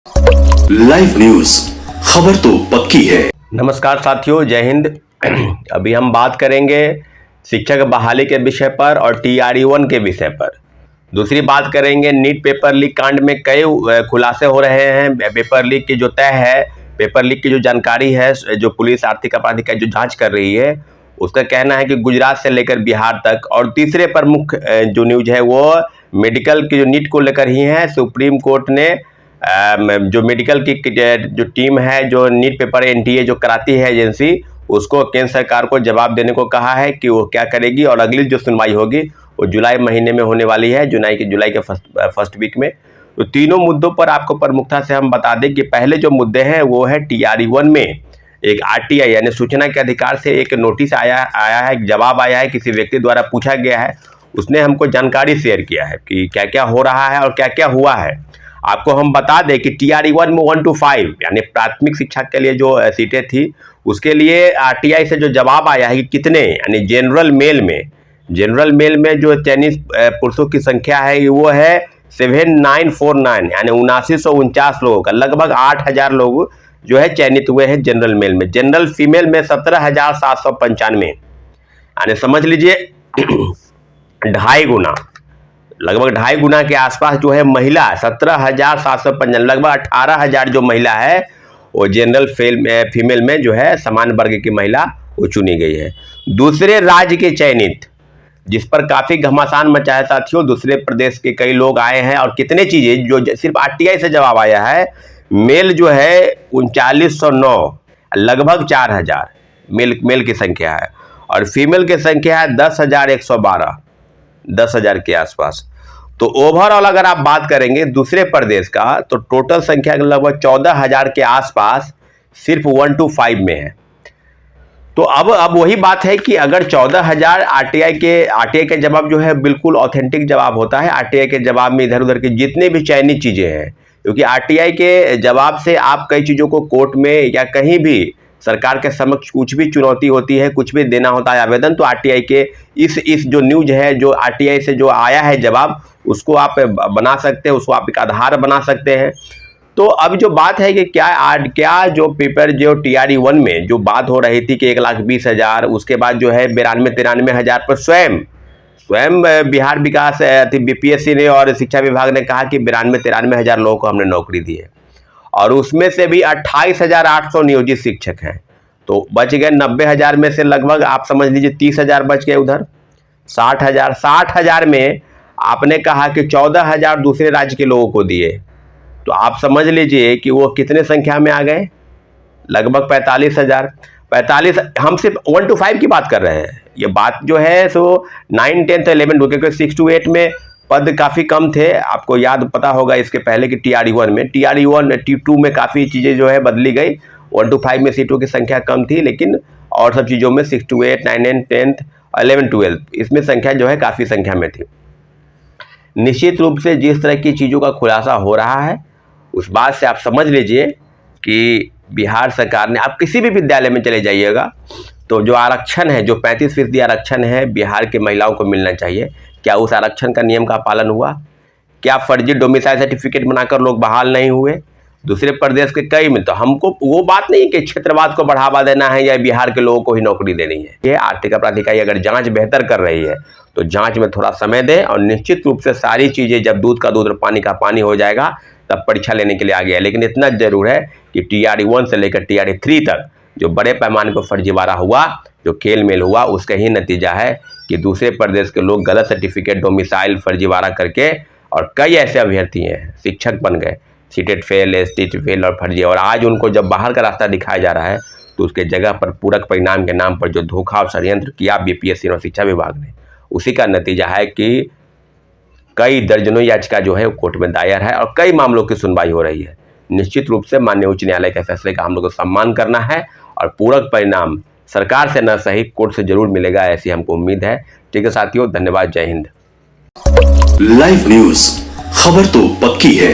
Live news, खबर तो पक्की है। नमस्कार साथियों, जय हिंद। अभी हम बात करेंगे शिक्षक बहाली के विषय पर और TRE-1 के विषय पर। दूसरी बात करेंगे नीट पेपर लीक कांड में कई खुलासे हो रहे हैं। पेपर लीक की जो तय है, पेपर लीक की जो जानकारी है, जो पुलिस आर्थिक अपराध इकाई जो जांच कर रही है, उसका कहना है कि गुजरात से लेकर बिहार तक। और तीसरे प्रमुख जो न्यूज है वो मेडिकल की जो नीट को लेकर ही है। सुप्रीम कोर्ट ने जो मेडिकल की जो टीम है, जो नीट पेपर NTA जो कराती है एजेंसी, उसको केंद्र सरकार को जवाब देने को कहा है कि वो क्या करेगी। और अगली जो सुनवाई होगी वो जुलाई महीने में होने वाली है, जुलाई के फर्स्ट वीक में। तो तीनों मुद्दों पर आपको प्रमुखता से हम बता दें कि पहले जो मुद्दे हैं वो है TRE-1 में एक RTI यानी सूचना के अधिकार से एक नोटिस आया है, एक जवाब आया है, किसी व्यक्ति द्वारा पूछा गया है, उसने हमको जानकारी शेयर किया है कि क्या क्या हो रहा है और क्या क्या हुआ है। आपको हम बता दें कि TRE-1 में 1 to 5 यानी प्राथमिक शिक्षा के लिए जो सीटें थी, उसके लिए RTI से जो जवाब आया है कि कितने, यानी जनरल मेल में जो चयनित पुरुषों की संख्या है वो है 7949 यानी 7949 लोगों का, लगभग 8000 लोग जो है चयनित हुए हैं जनरल मेल में। जनरल फीमेल में 17795 यानी समझ लीजिए 2.5 गुना, लगभग 2.5 गुना के आसपास जो है महिला 17,755, लगभग 18,000 जो महिला है वो जनरल फीमेल में जो है सामान्य वर्ग की महिला वो चुनी गई है। दूसरे राज्य के चयनित, जिस पर काफी घमासान मचा है साथियों, दूसरे प्रदेश के कई लोग आए हैं और कितने चीजें जो सिर्फ RTI से जवाब आया है। मेल जो है 3909, लगभग 4000 मेल की संख्या है, और फीमेल की संख्या है 10,112, 10,000 के आसपास। तो ओवरऑल अगर आप बात करेंगे दूसरे प्रदेश का, तो टोटल संख्या लगभग 14,000 के आसपास सिर्फ 1 to 5 में है। तो अब वही बात है कि अगर 14,000 RTI के जवाब जो है बिल्कुल ऑथेंटिक जवाब होता है। RTI के जवाब में इधर उधर की जितने भी चयनित चीजें हैं, क्योंकि RTI के जवाब से आप कई चीजों को कोर्ट में या कहीं भी सरकार के समक्ष कुछ भी चुनौती होती है, कुछ भी देना होता है आवेदन, तो RTI के इस जो न्यूज है, जो RTI से जो आया है जवाब, उसको आप बना सकते हैं, उसको आप एक आधार बना सकते हैं। तो अब जो बात है कि क्या जो पेपर जो TRE-1 में जो बात हो रही थी कि 1,20,000, उसके बाद जो है 92-93 हजार पर स्वयं बिहार विकास BPSC ने और शिक्षा विभाग ने कहा कि 92-93 हजार लोगों को हमने नौकरी दी है, और उसमें से भी 28,800 नियोजित शिक्षक हैं। तो बच गए 90,000 में से, लगभग आप समझ लीजिए 30,000 बच गए। उधर 60,000 में आपने कहा कि 14,000 दूसरे राज्य के लोगों को दिए, तो आप समझ लीजिए कि वो कितने संख्या में आ गए, लगभग 45,000। हम सिर्फ 1 to 5 की बात कर रहे हैं। ये बात जो है सो 9, 10, 11 क्योंकि 6 to 8 में पद काफ़ी कम थे। आपको याद पता होगा इसके पहले कि TRE-1 में, TRE-1 T2 में काफ़ी चीज़ें जो है बदली गई। 1 to 5 में सीटों की संख्या कम थी, लेकिन और सब चीज़ों में 6 to 8, 9, 10, 11, 12 इसमें संख्या जो है काफ़ी संख्या में थी। निश्चित रूप से जिस तरह की चीज़ों का खुलासा हो रहा है, उस बात से आप समझ लीजिए कि बिहार सरकार ने, आप किसी भी विद्यालय में चले जाइएगा तो जो आरक्षण है, जो 35% आरक्षण है बिहार के महिलाओं को मिलना चाहिए, क्या उस आरक्षण का नियम का पालन हुआ? क्या फर्जी डोमिसाइल सर्टिफिकेट बनाकर लोग बहाल नहीं हुए? दूसरे प्रदेश के कई में तो हमको वो बात नहीं कि क्षेत्रवाद को बढ़ावा देना है या बिहार के लोगों को ही नौकरी देनी है। ये आर्थिक अपराध इकाई अगर जांच बेहतर कर रही है तो जांच में थोड़ा समय दें, और निश्चित रूप से सारी चीज़ें जब दूध का दूध और पानी का पानी हो जाएगा तब परीक्षा लेने के लिए आ गया। लेकिन इतना जरूर है कि TRE-1 से लेकर TRE-3 तक जो बड़े पैमाने पर फर्जीवाड़ा हुआ, जो खेल मेल हुआ, उसका ही नतीजा है कि दूसरे प्रदेश के लोग गलत सर्टिफिकेट, डोमिसाइल फर्जीवाड़ा करके, और कई ऐसे अभ्यर्थी हैं शिक्षक बन गए, सीटेट फेल, STT फेल और फर्जी, और आज उनको जब बाहर का रास्ता दिखाया जा रहा है तो उसके जगह पर पूरक परिणाम के नाम पर जो धोखा और षड्यंत्र किया BPSC और शिक्षा विभाग ने, उसी का नतीजा है कि कई दर्जनों याचिका जो है कोर्ट में दायर है और कई मामलों की सुनवाई हो रही है। निश्चित रूप से माननीय उच्च न्यायालय के फैसले का हम लोग को सम्मान करना है, और पूरक परिणाम सरकार से न सही कोर्ट से जरूर मिलेगा, ऐसी हमको उम्मीद है। ठीक है साथियों, धन्यवाद, जय हिंद। लाइव न्यूज, खबर तो पक्की है।